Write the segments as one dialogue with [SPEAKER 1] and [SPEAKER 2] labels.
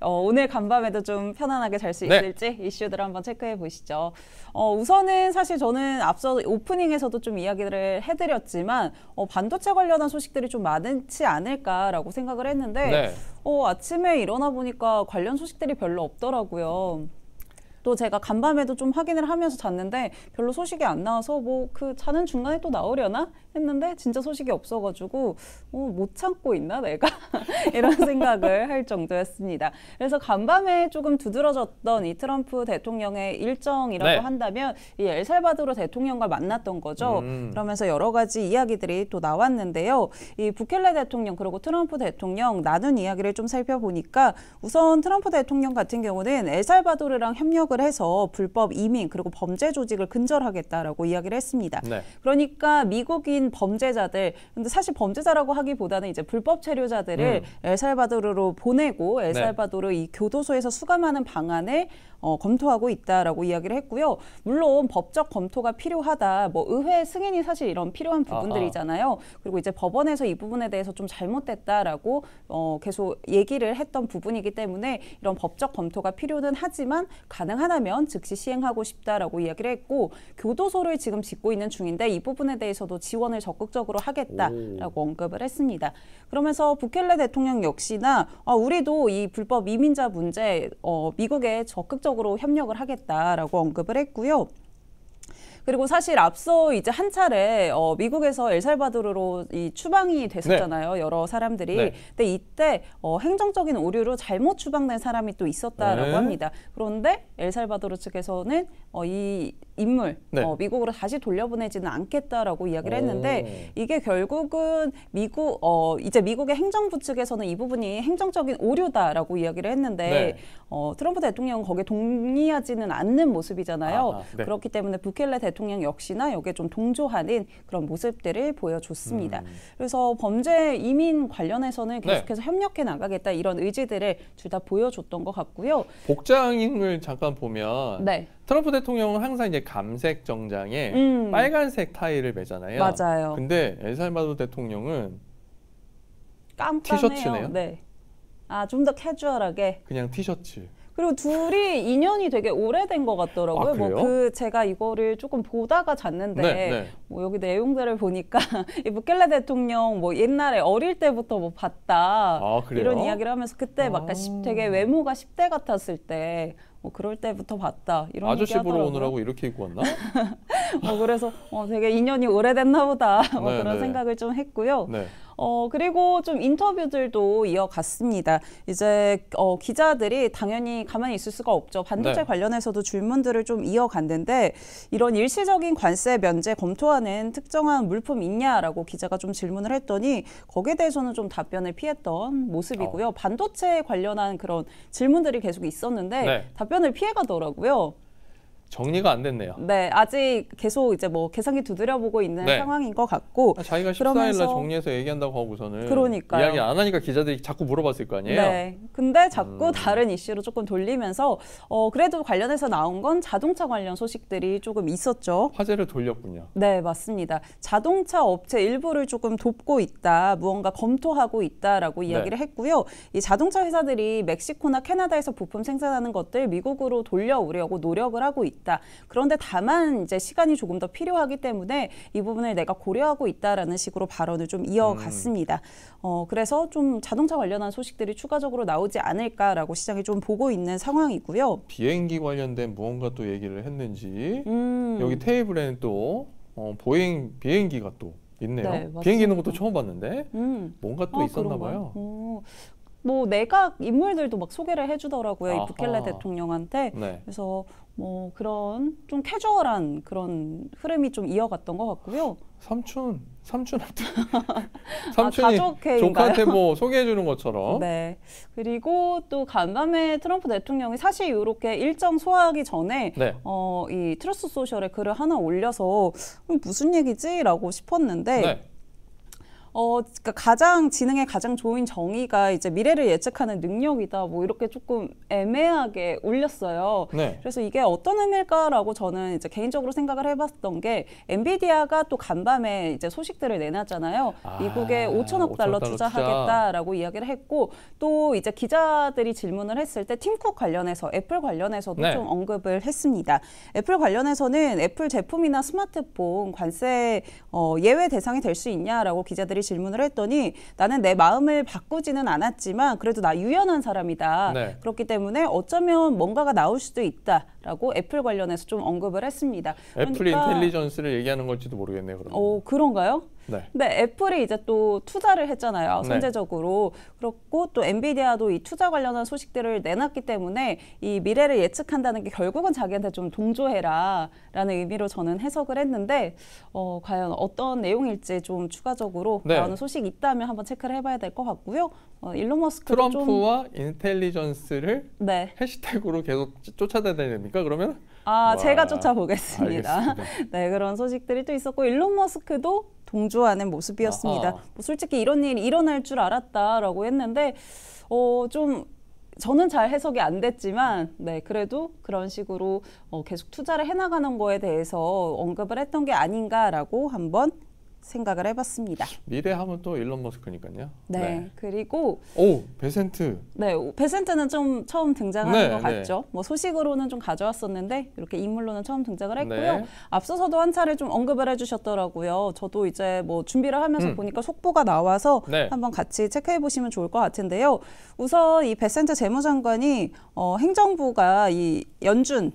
[SPEAKER 1] 오늘 간밤에도 좀 편안하게 잘 수
[SPEAKER 2] 네.
[SPEAKER 1] 있을지 이슈들을 한번 체크해 보시죠. 우선은 사실 저는 앞서 오프닝에서도 좀 이야기를 해드렸지만 반도체 관련한 소식들이 좀 많지 않을까라고 생각을 했는데
[SPEAKER 2] 네.
[SPEAKER 1] 아침에 일어나 보니까 관련 소식들이 별로 없더라고요. 또 제가 간밤에도 좀 확인을 하면서 잤는데 별로 소식이 안 나와서 뭐 그 자는 중간에 또 나오려나 했는데 진짜 소식이 없어가지고 못 참고 있나 내가 이런 생각을 할 정도였습니다. 그래서 간밤에 조금 두드러졌던 이 트럼프 대통령의 일정이라고
[SPEAKER 2] 네.
[SPEAKER 1] 한다면 이 엘살바도르 대통령과 만났던 거죠. 그러면서 여러 가지 이야기들이 또 나왔는데요. 이 부켈레 대통령 그리고 트럼프 대통령 나눈 이야기를 좀 살펴보니까 우선 트럼프 대통령 같은 경우는 엘살바도르랑 협력을 해서 불법 이민 그리고 범죄 조직을 근절하겠다라고 이야기를 했습니다.
[SPEAKER 2] 네.
[SPEAKER 1] 그러니까 미국인 범죄자들, 근데 사실 범죄자라고 하기보다는 이제 불법 체류자들을 엘살바도르로 보내고 엘살바도르 이 교도소에서 수감하는 방안을 검토하고 있다라고 이야기를 했고요. 물론 법적 검토가 필요하다. 뭐 의회 승인이 사실 이런 필요한 부분들이잖아요. 그리고 이제 법원에서 이 부분에 대해서 좀 잘못됐다라고 계속 얘기를 했던 부분이기 때문에 이런 법적 검토가 필요는 하지만 가능하다면 즉시 시행하고 싶다라고 이야기를 했고 교도소를 지금 짓고 있는 중인데 이 부분에 대해서도 지원을 적극적으로 하겠다라고 언급을 했습니다. 그러면서 부켈레 대통령 역시나 우리도 이 불법 이민자 문제 미국에 적극적으로 협력을 하겠다라고 언급을 했고요. 그리고 사실 앞서 이제 한 차례 미국에서 엘살바도르로 이 추방이 됐었잖아요. 네. 여러 사람들이.
[SPEAKER 2] 네.
[SPEAKER 1] 근데 이때 행정적인 오류로 잘못 추방된 사람이 또 있었다라고 합니다. 그런데 엘살바도르 측에서는 이 인물 미국으로 다시 돌려보내지는 않겠다라고 이야기를 했는데 이게 결국은 이제 미국의 행정부 측에서는 이 부분이 행정적인 오류다라고 이야기를 했는데 트럼프 대통령은 거기에 동의하지는 않는 모습이잖아요. 네. 그렇기 때문에 부켈레 대통령 역시나 여기에 좀 동조하는 그런 모습들을 보여줬습니다. 그래서 범죄 이민 관련해서는 계속해서 협력해 나가겠다 이런 의지들을 둘 다 보여줬던 것 같고요.
[SPEAKER 2] 복장을 잠깐 보면 트럼프 대통령은 항상 이제 감색 정장에 빨간색 타이를 매잖아요.
[SPEAKER 1] 맞아요.
[SPEAKER 2] 근데 엘살바도르 대통령은
[SPEAKER 1] 깜깜해요.
[SPEAKER 2] 티셔츠네요.
[SPEAKER 1] 네. 좀 더 캐주얼하게.
[SPEAKER 2] 그냥 티셔츠.
[SPEAKER 1] 그리고 둘이 인연이 되게 오래된 것 같더라고요.
[SPEAKER 2] 그래요?
[SPEAKER 1] 제가 이거를 조금 보다가 잤는데 뭐 여기 내용들을 보니까 이 부켈레 대통령 뭐 옛날에 어릴 때부터 뭐 봤다 이런 이야기를 하면서 그때 막 되게 외모가 10대 같았을 때 뭐 그럴 때부터 봤다 이런
[SPEAKER 2] 아저씨
[SPEAKER 1] 얘기 하더라고요.
[SPEAKER 2] 보러 오느라고 이렇게 입고 왔나?
[SPEAKER 1] 그래서 되게 인연이 오래됐나 보다 그런 생각을 좀 했고요. 그리고 좀 인터뷰들도 이어갔습니다. 이제 기자들이 당연히 가만히 있을 수가 없죠. 반도체 관련해서도 질문들을 좀 이어갔는데 이런 일시적인 관세 면제 검토하는 특정한 물품 있냐라고 기자가 좀 질문을 했더니 거기에 대해서는 좀 답변을 피했던 모습이고요. 반도체 관련한 그런 질문들이 계속 있었는데 답변을 피해가더라고요.
[SPEAKER 2] 정리가 안 됐네요.
[SPEAKER 1] 네, 아직 계속 이제 뭐 계산기 두드려보고 있는 상황인 것 같고.
[SPEAKER 2] 자기가 14일 날 정리해서 얘기한다고 하고서는
[SPEAKER 1] 그러니까요.
[SPEAKER 2] 이야기 안 하니까 기자들이 자꾸 물어봤을 거 아니에요?
[SPEAKER 1] 네, 근데 자꾸 다른 이슈로 조금 돌리면서 그래도 관련해서 나온 건 자동차 관련 소식들이 조금 있었죠.
[SPEAKER 2] 화제를 돌렸군요.
[SPEAKER 1] 네, 맞습니다. 자동차 업체 일부를 조금 돕고 있다, 무언가 검토하고 있다라고 이야기를 했고요. 이 자동차 회사들이 멕시코나 캐나다에서 부품 생산하는 것들 미국으로 돌려오려고 노력을 하고 있다. 그런데 다만 이제 시간이 조금 더 필요하기 때문에 이 부분을 내가 고려하고 있다라는 식으로 발언을 좀 이어갔습니다. 그래서 좀 자동차 관련한 소식들이 추가적으로 나오지 않을까라고 시장이 좀 보고 있는 상황이고요.
[SPEAKER 2] 비행기 관련된 무언가 또 얘기를 했는지 여기 테이블에는 또 보잉 비행기가 또 있네요. 네, 비행기 있는 것도 처음 봤는데 뭔가 또 있었나 봐요.
[SPEAKER 1] 뭐 내각 인물들도 막 소개를 해주더라고요. 이 부켈레 대통령한테. 그래서 뭐 그런 좀 캐주얼한 그런 흐름이 좀 이어갔던 것 같고요.
[SPEAKER 2] 삼촌한테 삼촌이 조카한테 뭐 소개해 주는 것처럼.
[SPEAKER 1] 네. 그리고 또 간밤에 트럼프 대통령이 사실 이렇게 일정 소화하기 전에 이 트루스 소셜에 글을 하나 올려서 무슨 얘기지라고 싶었는데. 그러니까 가장 지능의 가장 좋은 정의가 이제 미래를 예측하는 능력이다. 뭐 이렇게 조금 애매하게 올렸어요.
[SPEAKER 2] 네.
[SPEAKER 1] 그래서 이게 어떤 의미일까라고 저는 이제 개인적으로 생각을 해봤던 게 엔비디아가 또 간밤에 이제 소식들을 내놨잖아요. 미국에 5천억 달러 투자하겠다라고 이야기를 했고 또 이제 기자들이 질문을 했을 때 팀쿡 관련해서 애플 관련해서도 네. 좀 언급을 했습니다. 애플 관련해서는 애플 제품이나 스마트폰 관세 예외 대상이 될 수 있냐라고 기자들이 질문을 했더니 나는 내 마음을 바꾸지는 않았지만 그래도 나 유연한 사람이다. 네. 그렇기 때문에 어쩌면 뭔가가 나올 수도 있다라고 애플 관련해서 좀 언급을 했습니다.
[SPEAKER 2] 애플 그러니까, 인텔리전스를 얘기하는 걸지도 모르겠네요. 그러면.
[SPEAKER 1] 그런가요?
[SPEAKER 2] 네.
[SPEAKER 1] 근데 애플이 이제 또 투자를 했잖아요. 선제적으로. 네. 그렇고 또 엔비디아도 이 투자 관련한 소식들을 내놨기 때문에 이 미래를 예측한다는 게 결국은 자기한테 좀 동조해라 라는 의미로 저는 해석을 했는데 과연 어떤 내용일지 좀 추가적으로 네. 나오는 소식이 있다면 한번 체크를 해봐야 될 것 같고요. 일론 머스크도
[SPEAKER 2] 트럼프와 인텔리전스를 네. 해시태그로 계속 쫓아다녀야 됩니까? 그러면?
[SPEAKER 1] 제가 쫓아보겠습니다. 네, 그런 소식들이 또 있었고 일론 머스크도 동조하는 모습이었습니다. 뭐 솔직히 이런 일이 일어날 줄 알았다라고 했는데 좀 저는 잘 해석이 안 됐지만 네, 그래도 그런 식으로 계속 투자를 해나가는 거에 대해서 언급을 했던 게 아닌가라고 한번 생각을 해봤습니다.
[SPEAKER 2] 미래하면 또 일론 머스크니까요.
[SPEAKER 1] 네, 그리고
[SPEAKER 2] 베센트.
[SPEAKER 1] 네, 베센트는 좀 처음 등장하는 것 같죠. 뭐 소식으로는 좀 가져왔었는데 이렇게 인물로는 처음 등장을 했고요. 앞서서도 한 차례 좀 언급을 해주셨더라고요. 저도 이제 뭐 준비를 하면서 보니까 속보가 나와서 한번 같이 체크해 보시면 좋을 것 같은데요. 우선 이 베센트 재무장관이 행정부가 이 연준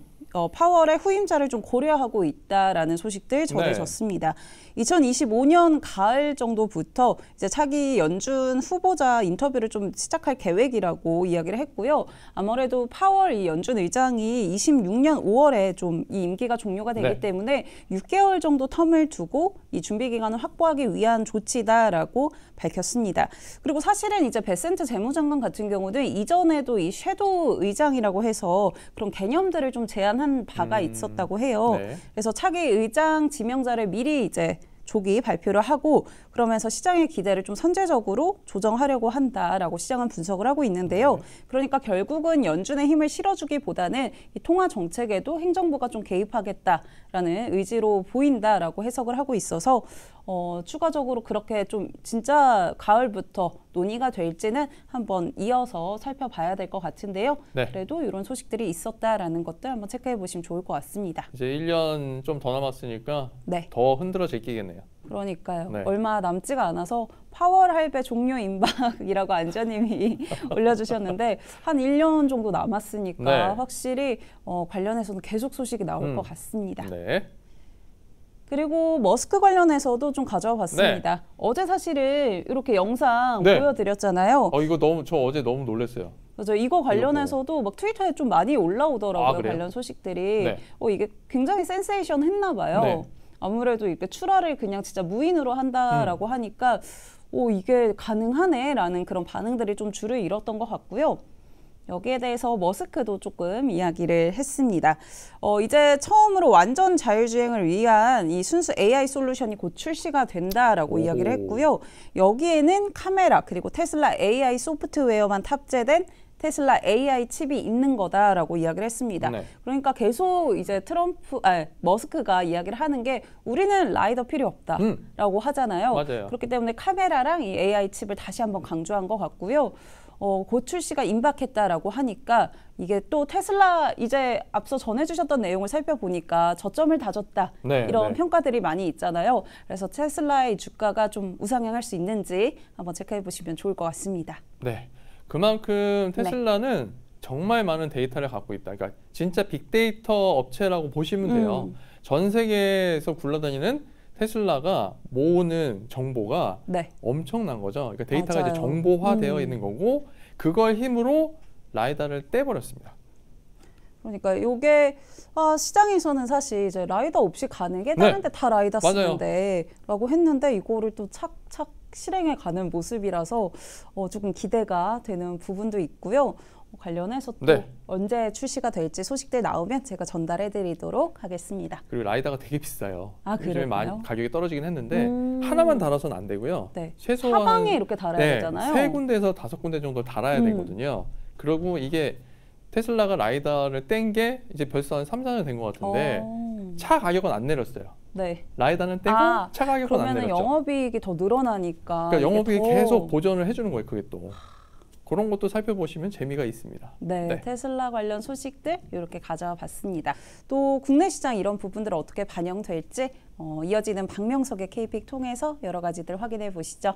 [SPEAKER 1] 파월의 후임자를 좀 고려하고 있다라는 소식들 전해졌습니다. 2025년 가을 정도부터 이제 차기 연준 후보자 인터뷰를 좀 시작할 계획이라고 이야기를 했고요. 아무래도 파월 이 연준 의장이 26년 5월에 좀 이 임기가 종료가 되기 때문에 6개월 정도 텀을 두고 이 준비 기간을 확보하기 위한 조치다라고 밝혔습니다. 그리고 사실은 이제 베센트 재무장관 같은 경우는 이전에도 이 섀도우 의장이라고 해서 그런 개념들을 좀 제안한 바가 있었다고 해요. 그래서 차기 의장 지명자를 미리 이제 조기 발표를 하고 그러면서 시장의 기대를 좀 선제적으로 조정하려고 한다라고 시장은 분석을 하고 있는데요. 그러니까 결국은 연준의 힘을 실어주기보다는 이 통화 정책에도 행정부가 좀 개입하겠다라는 의지로 보인다라고 해석을 하고 있어서 추가적으로 그렇게 좀 진짜 가을부터 논의가 될지는 한번 이어서 살펴봐야 될 것 같은데요. 그래도 이런 소식들이 있었다라는 것들 한번 체크해 보시면 좋을 것 같습니다.
[SPEAKER 2] 이제 1년 좀 더 남았으니까 더 흔들어 제끼겠네요.
[SPEAKER 1] 그러니까요. 얼마 남지가 않아서 파월 할배 종료 임박이라고 안자님이 올려주셨는데 한 1년 정도 남았으니까 확실히 관련해서는 계속 소식이 나올 것 같습니다. 그리고 머스크 관련해서도 좀 가져와 봤습니다. 어제 사실은 이렇게 영상 보여드렸잖아요.
[SPEAKER 2] 저 어제 너무 놀랐어요.
[SPEAKER 1] 맞아요. 이거 관련해서도 막 트위터에 좀 많이 올라오더라고요. 관련 소식들이. 이게 굉장히 센세이션 했나 봐요. 아무래도 이렇게 출하를 그냥 진짜 무인으로 한다라고 하니까 이게 가능하네라는 그런 반응들이 좀 줄을 잃었던 것 같고요. 여기에 대해서 머스크도 조금 이야기를 했습니다. 이제 처음으로 완전 자율주행을 위한 이 순수 AI 솔루션이 곧 출시가 된다라고 이야기를 했고요. 여기에는 카메라 그리고 테슬라 AI 소프트웨어만 탑재된 테슬라 AI 칩이 있는 거다라고 이야기를 했습니다. 그러니까 계속 이제 머스크가 이야기를 하는 게 우리는 라이더 필요 없다라고 하잖아요. 그렇기 때문에 카메라랑 이 AI 칩을 다시 한번 강조한 것 같고요. 곧 출시가 임박했다라고 하니까 이게 또 테슬라 이제 앞서 전해주셨던 내용을 살펴보니까 저점을 다졌다 이런 평가들이 많이 있잖아요. 그래서 테슬라의 주가가 좀 우상향할 수 있는지 한번 체크해 보시면 좋을 것 같습니다.
[SPEAKER 2] 그만큼 테슬라는 정말 많은 데이터를 갖고 있다. 그러니까 진짜 빅데이터 업체라고 보시면 돼요. 전 세계에서 굴러다니는 테슬라가 모으는 정보가 엄청난 거죠. 그러니까 데이터가 이제 정보화되어 있는 거고 그걸 힘으로 라이다를 떼버렸습니다. 그러니까
[SPEAKER 1] 이게 시장에서는 사실 이제 라이다 없이 가능해 다른 데 다 라이다 쓰는데라고 했는데 이거를 또 착착 실행해 가는 모습이라서 조금 기대가 되는 부분도 있고요. 관련해서 또
[SPEAKER 2] 네.
[SPEAKER 1] 언제 출시가 될지 소식들 나오면 제가 전달해 드리도록 하겠습니다.
[SPEAKER 2] 그리고 라이다가 되게 비싸요.
[SPEAKER 1] 아,
[SPEAKER 2] 요즘에 많이
[SPEAKER 1] 그래요?
[SPEAKER 2] 가격이 떨어지긴 했는데 하나만 달아서는 안 되고요.
[SPEAKER 1] 네.
[SPEAKER 2] 최소한
[SPEAKER 1] 사방에 이렇게 달아야 되잖아요.
[SPEAKER 2] 3군데에서 5군데 정도 달아야 되거든요. 그리고 이게 테슬라가 라이다를 뗀 게 이제 벌써 한 3, 4년 된 것 같은데 차 가격은 안 내렸어요.
[SPEAKER 1] 네.
[SPEAKER 2] 라이다는 떼고 차 가격은 안
[SPEAKER 1] 그러면은
[SPEAKER 2] 내렸죠.
[SPEAKER 1] 영업이익이 더 늘어나니까.
[SPEAKER 2] 그러니까 영업이익이
[SPEAKER 1] 더...
[SPEAKER 2] 계속 보전을 해주는 거예요. 그게 또. 그런 것도 살펴보시면 재미가 있습니다.
[SPEAKER 1] 네,
[SPEAKER 2] 네.
[SPEAKER 1] 테슬라 관련 소식들 이렇게 가져와 봤습니다. 또 국내 시장 이런 부분들 어떻게 반영될지 이어지는 박명석의 K픽 통해서 여러 가지들 확인해 보시죠.